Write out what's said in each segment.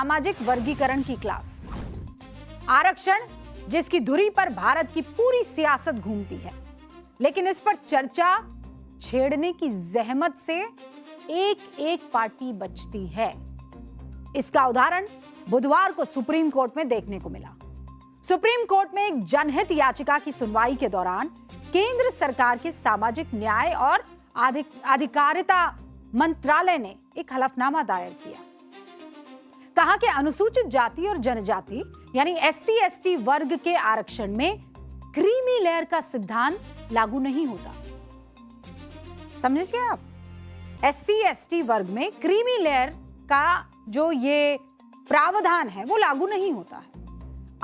सामाजिक वर्गीकरण की क्लास। आरक्षण जिसकी धुरी पर भारत की पूरी सियासत घूमती है, लेकिन इस पर चर्चा छेड़ने की जहमत से एक एक पार्टी बचती है। इसका उदाहरण बुधवार को सुप्रीम कोर्ट में देखने को मिला। सुप्रीम कोर्ट में एक जनहित याचिका की सुनवाई के दौरान केंद्र सरकार के सामाजिक न्याय और अधिकारिता मंत्रालय ने एक हलफनामा दायर किया। कहा कि अनुसूचित जाति और जनजाति यानी SC ST वर्ग के आरक्षण में क्रीमी लेयर का सिद्धांत लागू नहीं होता। समझ गए आप? SC ST वर्ग में क्रीमी लेयर का जो ये प्रावधान है वो लागू नहीं होता है।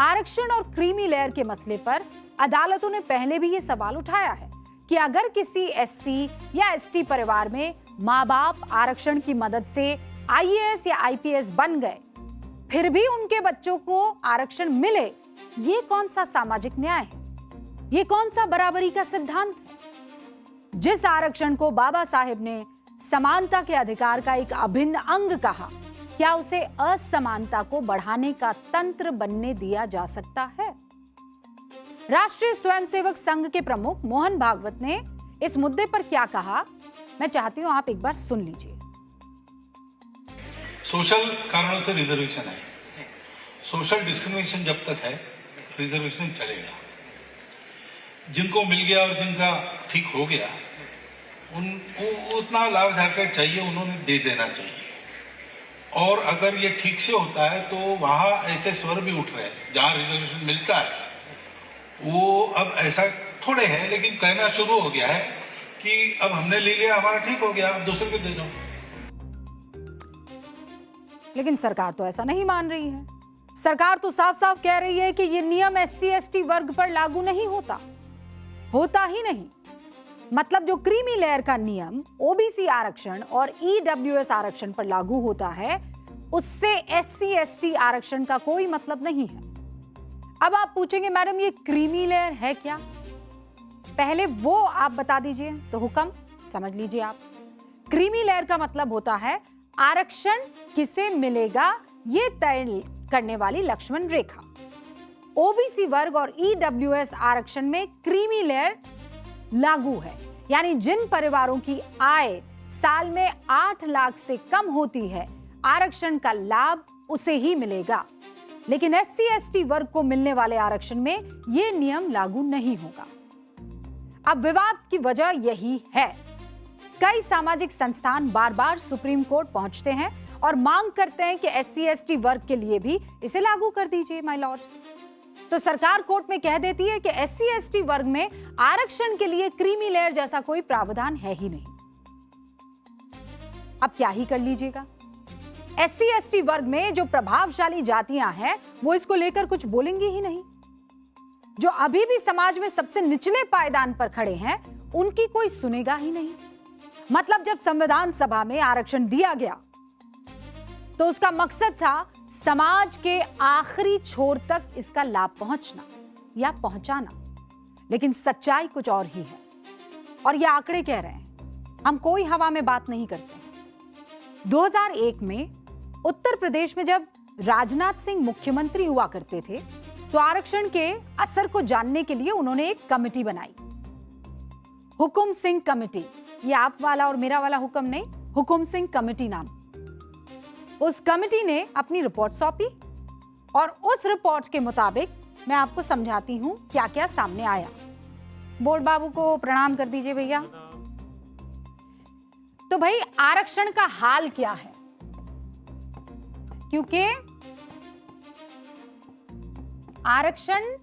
आरक्षण और क्रीमी लेयर के मसले पर अदालतों ने पहले भी ये सवाल उठाया है कि अगर किसी SC या ST परिवार में माँ बाप आरक्षण की मदद से IAS या IPS बन गए, फिर भी उनके बच्चों को आरक्षण मिले, ये कौन सा सामाजिक न्याय है? ये कौन सा बराबरी का सिद्धांत है? जिस आरक्षण को बाबा साहेब ने समानता के अधिकार का एक अभिन्न अंग कहा, क्या उसे असमानता को बढ़ाने का तंत्र बनने दिया जा सकता है? राष्ट्रीय स्वयंसेवक संघ के प्रमुख मोहन भागवत ने इस मुद्दे पर क्या कहा, मैं चाहती हूं आप एक बार सुन लीजिए। सोशल कारणों से रिजर्वेशन है, सोशल डिस्क्रिमिनेशन जब तक है रिजर्वेशन चलेगा। जिनको मिल गया और जिनका ठीक हो गया उतना लार्ज हार्टेड चाहिए, उन्होंने दे देना चाहिए। और अगर ये ठीक से होता है तो वहां ऐसे स्वर भी उठ रहे हैं जहां रिजर्वेशन मिलता है, वो अब ऐसा थोड़े है, लेकिन कहना शुरू हो गया है कि अब हमने ले लिया, हमारा ठीक हो गया, अब दूसरे को दे दो। लेकिन सरकार तो ऐसा नहीं मान रही है। सरकार तो साफ साफ कह रही है कि ये नियम SC ST वर्ग पर लागू नहीं होता ही नहीं। मतलब जो क्रीमी लेयर का नियम OBC आरक्षण और EWS आरक्षण पर लागू होता है, उससे SC ST आरक्षण का कोई मतलब नहीं है। अब आप पूछेंगे मैडम ये क्रीमी लेयर है क्या? पहले वो आप बता दीजिए तो हुक्म समझ लीजिए आप। क्रीमी लेयर का मतलब होता है आरक्षण किसे मिलेगा ये तय करने वाली लक्ष्मण रेखा। OBC वर्ग और EWS आरक्षण में क्रीमी लेयर लागू है, यानी जिन परिवारों की आय साल में 8 लाख से कम होती है, आरक्षण का लाभ उसे ही मिलेगा। लेकिन SC ST वर्ग को मिलने वाले आरक्षण में यह नियम लागू नहीं होगा। अब विवाद की वजह यही है। कई सामाजिक संस्थान बार बार सुप्रीम कोर्ट पहुंचते हैं और मांग करते हैं कि SC ST वर्ग के लिए भी इसे लागू कर दीजिए माय लॉर्ड। तो सरकार कोर्ट में कह देती है कि SC ST वर्ग में आरक्षण के लिए क्रीमी लेयर जैसा कोई प्रावधान है ही नहीं। अब क्या ही कर लीजिएगा। SC ST वर्ग में जो प्रभावशाली जातियां हैं वो इसको लेकर कुछ बोलेंगी ही नहीं। जो अभी भी समाज में सबसे निचले पायदान पर खड़े हैं उनकी कोई सुनेगा ही नहीं। मतलब जब संविधान सभा में आरक्षण दिया गया तो उसका मकसद था समाज के आखिरी छोर तक इसका लाभ पहुंचना या पहुंचाना, लेकिन सच्चाई कुछ और ही है। और ये आंकड़े कह रहे हैं, हम कोई हवा में बात नहीं करते हैं। 2001 में उत्तर प्रदेश में जब राजनाथ सिंह मुख्यमंत्री हुआ करते थे तो आरक्षण के असर को जानने के लिए उन्होंने एक कमेटी बनाई, हुकुम सिंह कमेटी। ये आप वाला और मेरा वाला हुक्म नहीं, हुकुम सिंह कमेटी नाम। उस कमेटी ने अपनी रिपोर्ट सौंपी और उस रिपोर्ट के मुताबिक मैं आपको समझाती हूं क्या क्या सामने आया। बोर्ड बाबू को प्रणाम कर दीजिए भैया। तो भाई आरक्षण का हाल क्या है? क्योंकि आरक्षण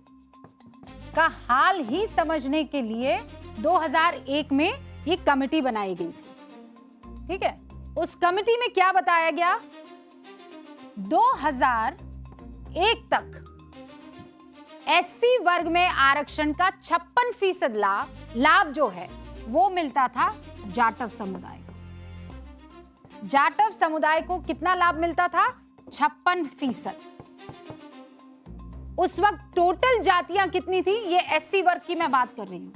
का हाल ही समझने के लिए 2001 में ये कमेटी बनाई गई थी। ठीक है, उस कमेटी में क्या बताया गया? 2001 तक SC वर्ग में आरक्षण का 56% लाभ जो है वो मिलता था जाटव समुदाय को। जाटव समुदाय को कितना लाभ मिलता था? 56%। उस वक्त टोटल जातियां कितनी थी? ये SC वर्ग की मैं बात कर रही हूं।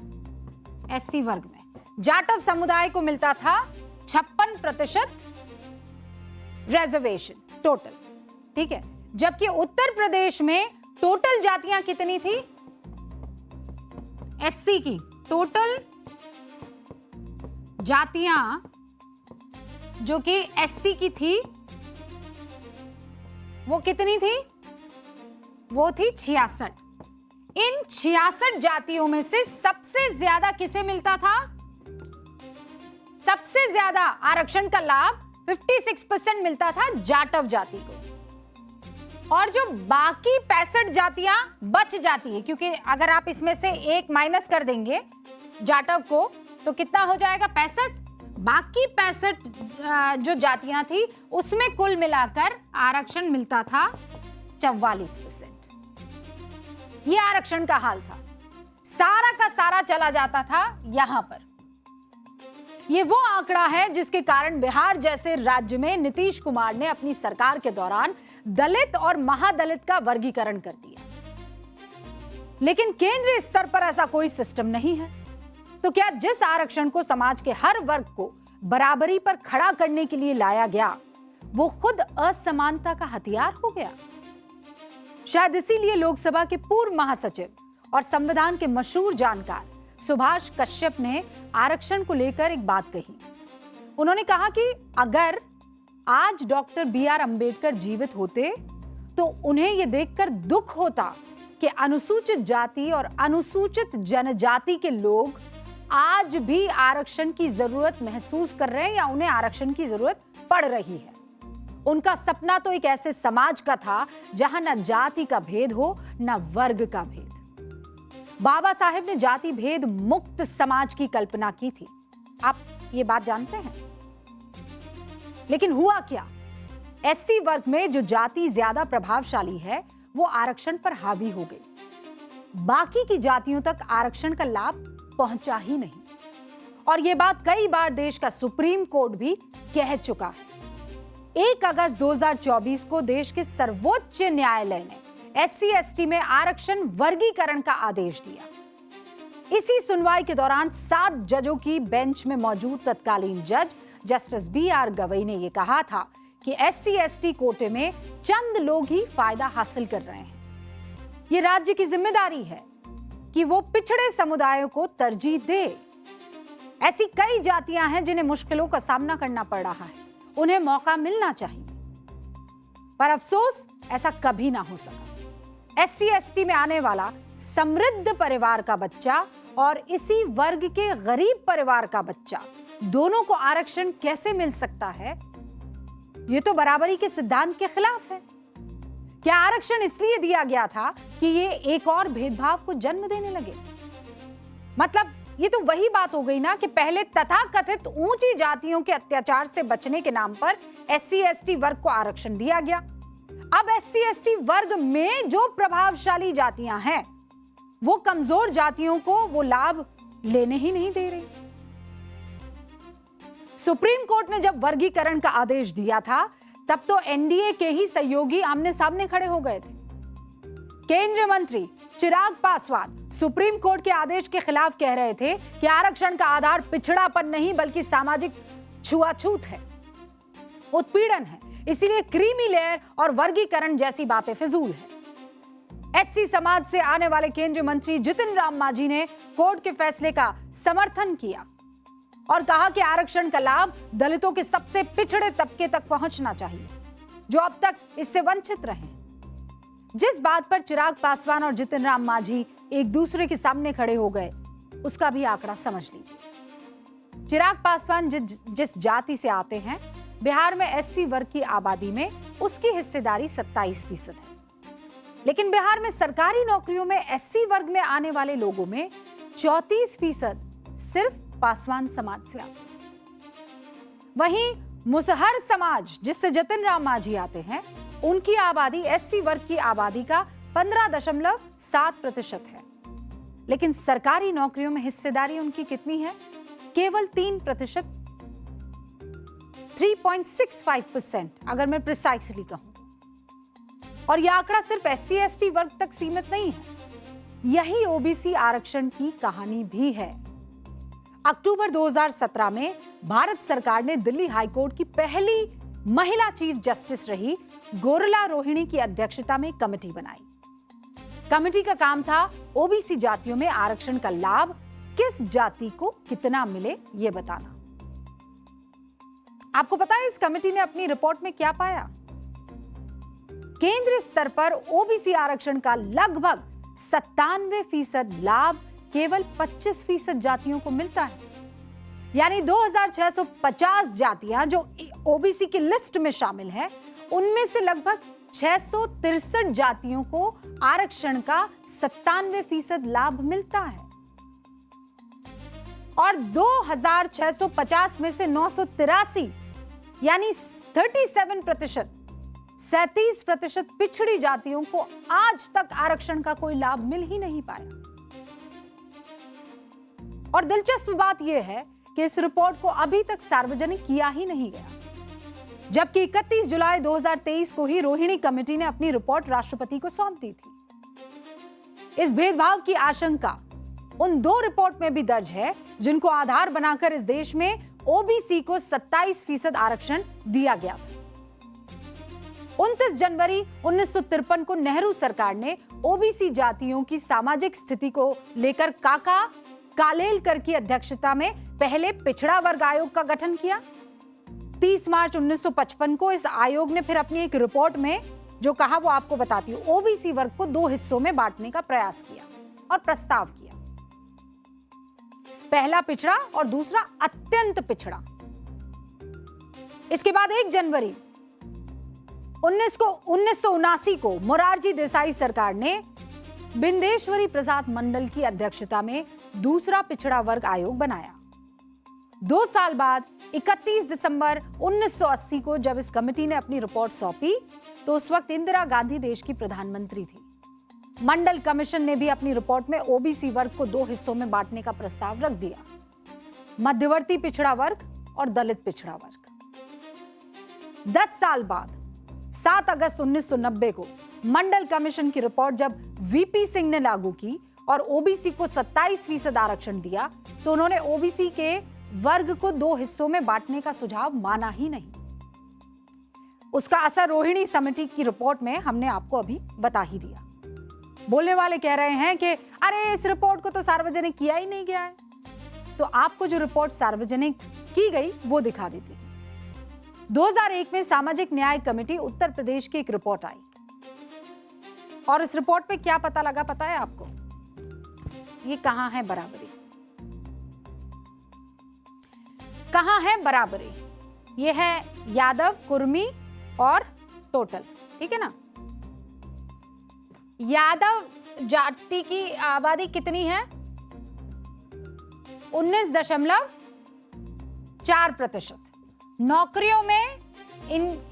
SC वर्ग में जाटव समुदाय को मिलता था 56% रिजर्वेशन टोटल। ठीक है, जबकि उत्तर प्रदेश में टोटल जातियां कितनी थी? एससी की टोटल जातियां जो कि एससी की थी वो कितनी थी? वो थी 66। इन 66 जातियों में से सबसे ज्यादा किसे मिलता था? सबसे ज्यादा आरक्षण का लाभ 56% मिलता था जाटव जाति को। और जो बाकी 65 जातियां बच जाती है, क्योंकि अगर आप इसमें से एक माइनस कर देंगे जाटव को तो कितना हो जाएगा? 65। बाकी 65 जो जातियां थी उसमें कुल मिलाकर आरक्षण मिलता था 44%। यह आरक्षण का हाल था। सारा का सारा चला जाता था यहां पर। यह वो आंकड़ा है जिसके कारण बिहार जैसे राज्य में नीतीश कुमार ने अपनी सरकार के दौरान दलित और महादलित का वर्गीकरण कर दिया। लेकिन केंद्रीय स्तर पर ऐसा कोई सिस्टम नहीं है। तो क्या जिस आरक्षण को समाज के हर वर्ग को बराबरी पर खड़ा करने के लिए लाया गया वो खुद असमानता का हथियार हो गया? शायद इसीलिए लोकसभा के पूर्व महासचिव और संविधान के मशहूर जानकार सुभाष कश्यप ने आरक्षण को लेकर एक बात कही। उन्होंने कहा कि अगर आज डॉक्टर बी.आर. अंबेडकर जीवित होते तो उन्हें यह देखकर दुख होता कि अनुसूचित जाति और अनुसूचित जनजाति के लोग आज भी आरक्षण की जरूरत महसूस कर रहे हैं या उन्हें आरक्षण की जरूरत पड़ रही है। उनका सपना तो एक ऐसे समाज का था जहां न जाति का भेद हो न वर्ग का भेद। बाबा साहेब ने जाति भेद मुक्त समाज की कल्पना की थी। आप ये बात जानते हैं? लेकिन हुआ क्या? एससी वर्ग में जो जाति ज्यादा प्रभावशाली है वो आरक्षण पर हावी हो गई। बाकी की जातियों तक आरक्षण का लाभ पहुंचा ही नहीं। और यह बात कई बार देश का सुप्रीम कोर्ट भी कह चुका है। 1 अगस्त 2024 को देश के सर्वोच्च न्यायालय ने एससी एसटी में आरक्षण वर्गीकरण का आदेश दिया। इसी सुनवाई के दौरान 7 जजों की बेंच में मौजूद तत्कालीन जज जस्टिस बी.आर. गवई ने यह कहा था कि एससी एसटी कोटे में चंद लोग ही फायदा हासिल कर रहे हैं। यह राज्य की जिम्मेदारी है कि वो पिछड़े समुदायों को तरजीह दे। ऐसी कई जातियां हैं जिन्हें मुश्किलों का सामना करना पड़ रहा है, उन्हें मौका मिलना चाहिए। पर अफसोस ऐसा कभी ना हो सका। एससी एसटी में आने वाला समृद्ध परिवार का बच्चा और इसी वर्ग के गरीब परिवार का बच्चा, दोनों को आरक्षण कैसे मिल सकता है? यह तो बराबरी के सिद्धांत के खिलाफ है। क्या आरक्षण इसलिए दिया गया था कि ये एक और भेदभाव को जन्म देने लगे? मतलब ये तो वही बात हो गई ना कि पहले तथाकथित ऊंची जातियों के अत्याचार से बचने के नाम पर एससी एसटी वर्ग को आरक्षण दिया गया। अब एससी एसटी वर्ग में जो प्रभावशाली जातियां हैं वो कमजोर जातियों को वो लाभ लेने ही नहीं दे रही। सुप्रीम कोर्ट ने जब वर्गीकरण का आदेश दिया था तब तो एनडीए के ही सहयोगी आमने सामने खड़े हो गए थे। केंद्रीय मंत्री चिराग पासवान सुप्रीम कोर्ट के आदेश के खिलाफ कह रहे थे कि आरक्षण का आधार पिछड़ापन नहीं बल्कि सामाजिक छुआछूत है, उत्पीड़न है, इसीलिए क्रीमी लेयर और वर्गीकरण जैसी बातें फिजूल है। एससी समाज से आने वाले केंद्रीय मंत्री जितिन राम मांझी ने कोर्ट के फैसले का समर्थन किया और कहा कि आरक्षण का लाभ दलितों के सबसे पिछड़े तबके तक पहुंचना चाहिए जो अब तक इससे वंचित रहे। जिस बात पर चिराग पासवान और जितिन राम मांझी एक दूसरे के सामने खड़े हो गए उसका भी आंकड़ा समझ लीजिए। चिराग पासवान जिस जाति से आते हैं, बिहार में एससी वर्ग की आबादी में उसकी हिस्सेदारी 27% है। लेकिन बिहार में सरकारी नौकरियों में एससी वर्ग में आने वाले लोगों में 34% सिर्फ पासवान समाज से आते हैं। वहीं मुसहर समाज जिससे जितिन राम मांझी आते हैं, उनकी आबादी एससी वर्ग की आबादी का 15.7% है। लेकिन सरकारी नौकरियों में हिस्सेदारी उनकी कितनी है? केवल 3%, 3.65% अगर मैं प्रिसाइसली कहूं। और यह आंकड़ा सिर्फ एससी एसटी वर्ग तक सीमित नहीं है, यही ओबीसी आरक्षण की कहानी भी है। अक्टूबर 2017 में भारत सरकार ने दिल्ली हाईकोर्ट की पहली महिला चीफ जस्टिस रही गोरला रोहिणी की अध्यक्षता में कमेटी बनाई। कमेटी का काम था ओबीसी जातियों में आरक्षण का लाभ किस जाति को कितना मिले ये बताना। आपको पता है इस कमेटी ने अपनी रिपोर्ट में क्या पाया? केंद्र स्तर पर ओबीसी आरक्षण का लगभग 97% लाभ केवल 25% जातियों को मिलता है। यानी 2650 जातियां जो ओबीसी की लिस्ट में शामिल हैं, उनमें से लगभग 663 जातियों को आरक्षण का 97% लाभ मिलता है और 2650 में से 983 यानी 37% पिछड़ी जातियों को आज तक आरक्षण का कोई लाभ मिल ही नहीं पाया। और दिलचस्प बात यह है कि इस रिपोर्ट को अभी तक सार्वजनिक किया ही नहीं गया, जबकि 31 जुलाई 2023 को ही रोहिणी कमेटी ने अपनी रिपोर्ट राष्ट्रपति को सौंप दी थी। इस भेदभाव की आशंका उन 2 रिपोर्ट में भी दर्ज है जिनको आधार बनाकर इस देश में ओबीसी को 27% आरक्षण दिया गया था। 29 जनवरी 1953 को नेहरू सरकार ने ओबीसी जातियों की सामाजिक स्थिति को लेकर काका कालेलकर की अध्यक्षता में पहले पिछड़ा वर्ग आयोग का गठन किया। 30 मार्च 1955 को इस आयोग ने फिर अपनी एक रिपोर्ट में जो कहा वो आपको बताती हूं। ओबीसी वर्ग को 2 हिस्सों में बांटने का प्रयास किया और प्रस्ताव किया, पहला पिछड़ा और दूसरा अत्यंत पिछड़ा। इसके बाद 1 जनवरी 1979 को मोरारजी देसाई सरकार ने बिंदेश्वरी प्रसाद मंडल की अध्यक्षता में दूसरा पिछड़ा वर्ग आयोग बनाया। 2 साल बाद 31 दिसंबर 1980 को जब इस कमेटी ने अपनी रिपोर्ट सौंपी तो उस वक्त इंदिरा गांधी देश की प्रधानमंत्री थी। मंडल कमीशन ने भी अपनी रिपोर्ट में ओबीसी वर्ग को 2 हिस्सों में बांटने का प्रस्ताव रख दिया, मध्यवर्ती पिछड़ा वर्ग और दलित पिछड़ा वर्ग। 10 साल बाद 7 अगस्त 1990 को मंडल कमीशन की रिपोर्ट जब वीपी सिंह ने लागू की और ओबीसी को 27% आरक्षण दिया तो उन्होंने ओबीसी के वर्ग को 2 हिस्सों में बांटने का सुझाव माना ही नहीं। उसका असर रोहिणी समिति की रिपोर्ट में हमने आपको अभी बता ही दिया। बोलने वाले कह रहे हैं कि अरे इस रिपोर्ट को तो सार्वजनिक किया ही नहीं गया है, तो आपको जो रिपोर्ट सार्वजनिक की गई वो दिखा देती है। 2001 में सामाजिक न्याय कमेटी उत्तर प्रदेश की एक रिपोर्ट आई और इस रिपोर्ट में क्या पता लगा पता है आपको? ये कहां है बराबरी, कहां है बराबरी? ये है यादव, कुर्मी और टोटल, ठीक है ना। यादव जाति की आबादी कितनी है? 19.4%। नौकरियों में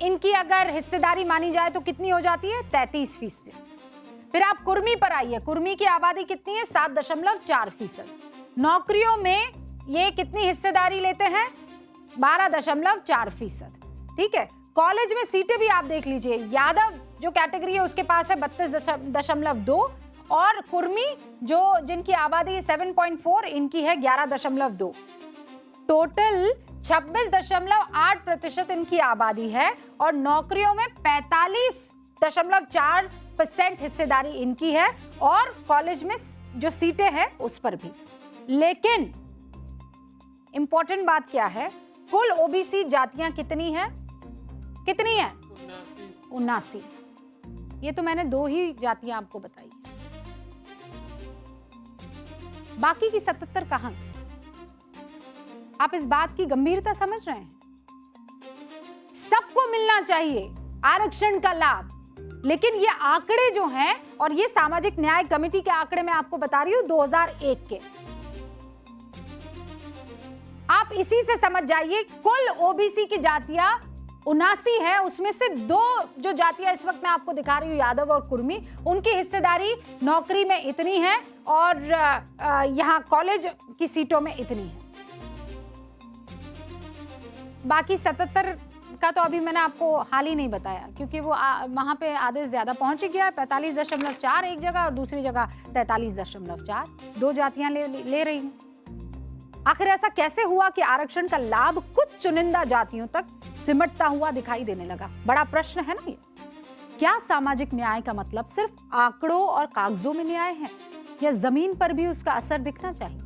इनकी अगर हिस्सेदारी मानी जाए तो कितनी हो जाती है? 33%। फिर आप कुर्मी पर आइए, कुर्मी की आबादी कितनी है? 7.4%। नौकरियों में ये कितनी हिस्सेदारी लेते हैं? 12.4%। ठीक है। कॉलेज में सीटें भी आप देख लीजिए, यादव जो कैटेगरी है उसके पास है 32.2 और कुर्मी जो जिनकी आबादी 7.4 इनकी है 11.2। टोटल 26.8% इनकी आबादी है और नौकरियों में 45.4% हिस्सेदारी इनकी है और कॉलेज में जो सीटें हैं उस पर भी। लेकिन इंपॉर्टेंट बात क्या है? कुल ओबीसी जातियां कितनी है? कितनी है? 79। ये तो मैंने 2 ही जातियां आपको बताई, बाकी की 77 कहां गई? आप इस बात की गंभीरता समझ रहे हैं? सबको मिलना चाहिए आरक्षण का लाभ, लेकिन ये आंकड़े जो हैं, और ये सामाजिक न्याय कमेटी के आंकड़े मैं आपको बता रही हूं 2001 के, आप इसी से समझ जाइए कुल ओबीसी की जातियां 79 है, उसमें से 2 जो जातियां इस वक्त मैं आपको दिखा रही हूं यादव और कुर्मी, उनकी हिस्सेदारी नौकरी में इतनी है और यहां कॉलेज की सीटों में इतनी है। बाकी 77 का तो अभी मैंने आपको हाल ही नहीं बताया क्योंकि वो वहां पे आदेश ज्यादा पहुंच गया है। 45.4 एक जगह और दूसरी जगह 43.4, 2 जातियां ले रही हैं। आखिर ऐसा कैसे हुआ कि आरक्षण का लाभ कुछ चुनिंदा जातियों तक सिमटता हुआ दिखाई देने लगा? बड़ा प्रश्न है ना ये। क्या सामाजिक न्याय का मतलब सिर्फ आंकड़ों और कागजों में न्याय है, या जमीन पर भी उसका असर दिखना चाहिए?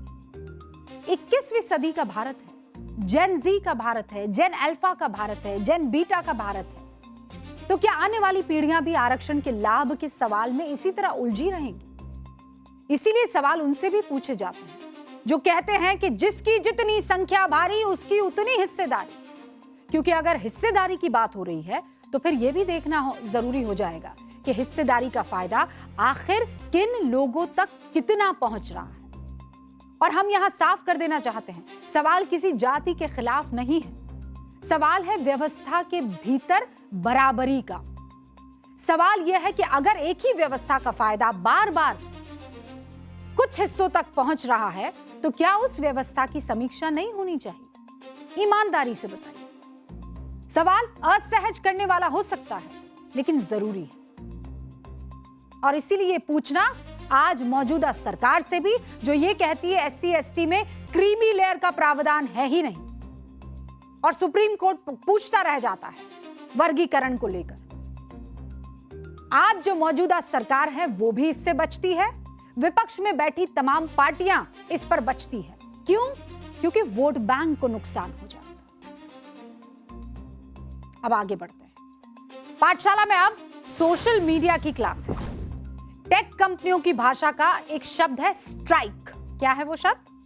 21वीं सदी का भारत है, जेन जी का भारत है, जेन अल्फा का भारत है, जेन बीटा का भारत है। तो क्या आने वाली पीढ़ियां भी आरक्षण के लाभ के सवाल में इसी तरह उलझी रहेंगी? इसीलिए सवाल उनसे भी पूछे जाते हैं जो कहते हैं कि जिसकी जितनी संख्या भारी उसकी उतनी हिस्सेदारी। क्योंकि अगर हिस्सेदारी की बात हो रही है तो फिर यह भी देखना जरूरी हो जाएगा कि हिस्सेदारी का फायदा आखिर किन लोगों तक कितना पहुंच रहा है। और हम यहां साफ कर देना चाहते हैं, सवाल किसी जाति के खिलाफ नहीं है, सवाल है व्यवस्था के भीतर बराबरी का। सवाल यह है कि अगर एक ही व्यवस्था का फायदा बार बार कुछ हिस्सों तक पहुंच रहा है तो क्या उस व्यवस्था की समीक्षा नहीं होनी चाहिए? ईमानदारी से बताइए। सवाल असहज करने वाला हो सकता है लेकिन जरूरी है, और इसीलिए पूछना आज मौजूदा सरकार से भी, जो ये कहती है SC ST में क्रीमी लेयर का प्रावधान है ही नहीं, और सुप्रीम कोर्ट पूछता रह जाता है वर्गीकरण को लेकर। आज जो मौजूदा सरकार है वो भी इससे बचती है, विपक्ष में बैठी तमाम पार्टियां इस पर बचती है। क्यों? क्योंकि वोट बैंक को नुकसान हो जाता है। अब आगे बढ़ते हैं। पाठशाला में अब सोशल मीडिया की क्लास है। टेक कंपनियों की भाषा का एक शब्द है स्ट्राइक। क्या है वो शब्द?